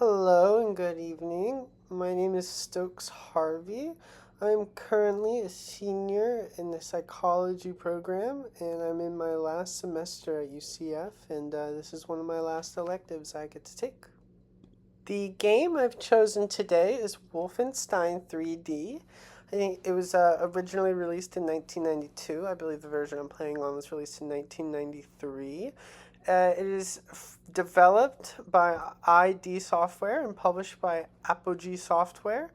Hello and good evening. My name is Stokes Harvey. I'm currently a senior in the psychology program, and I'm in my last semester at UCF, and this is one of my last electives I get to take. The game I've chosen today is Wolfenstein 3D. I think it was originally released in 1992. I believe the version I'm playing on was released in 1993. It is developed by ID Software and published by Apogee Software.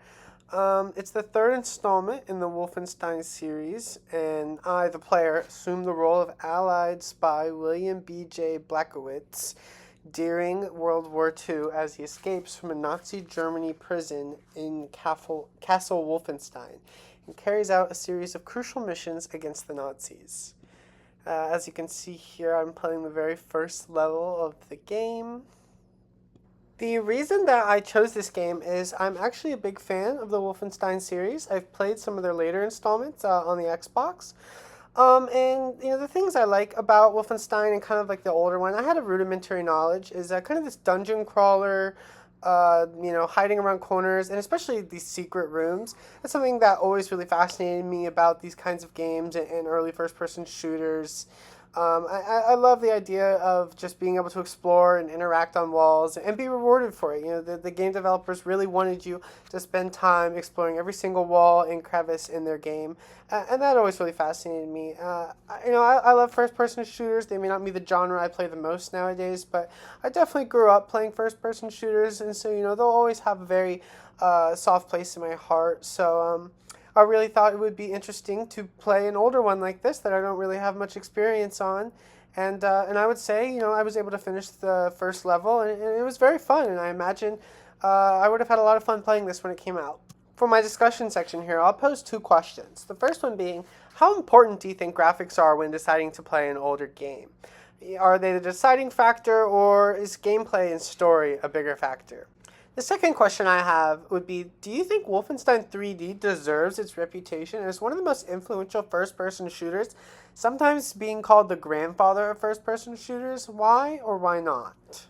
It's the third installment in the Wolfenstein series, and I, the player, assume the role of Allied spy William B.J. Blachowicz during World War II as he escapes from a Nazi Germany prison in Castle Wolfenstein and carries out a series of crucial missions against the Nazis. As you can see here, I'm playing the very first level of the game. The reason that I chose this game is I'm actually a big fan of the Wolfenstein series. I've played some of their later installments on the Xbox. And the things I like about Wolfenstein and kind of like the older one, I had a rudimentary knowledge, is kind of this dungeon crawler, hiding around corners, and especially these secret rooms. That's something that always really fascinated me about these kinds of games and early first-person shooters. I love the idea of just being able to explore and interact on walls and be rewarded for it. The game developers really wanted you to spend time exploring every single wall and crevice in their game, and that always really fascinated me. I love first-person shooters. They may not be the genre I play the most nowadays, but I definitely grew up playing first-person shooters, and so they'll always have a very soft place in my heart. So I really thought it would be interesting to play an older one like this that I don't really have much experience on. And I would say, I was able to finish the first level, and it was very fun. And I imagine I would have had a lot of fun playing this when it came out. For my discussion section here, I'll pose two questions. The first one being, how important do you think graphics are when deciding to play an older game? Are they the deciding factor, or is gameplay and story a bigger factor? The second question I have would be, do you think Wolfenstein 3D deserves its reputation as one of the most influential first-person shooters, sometimes being called the grandfather of first-person shooters? Why or why not?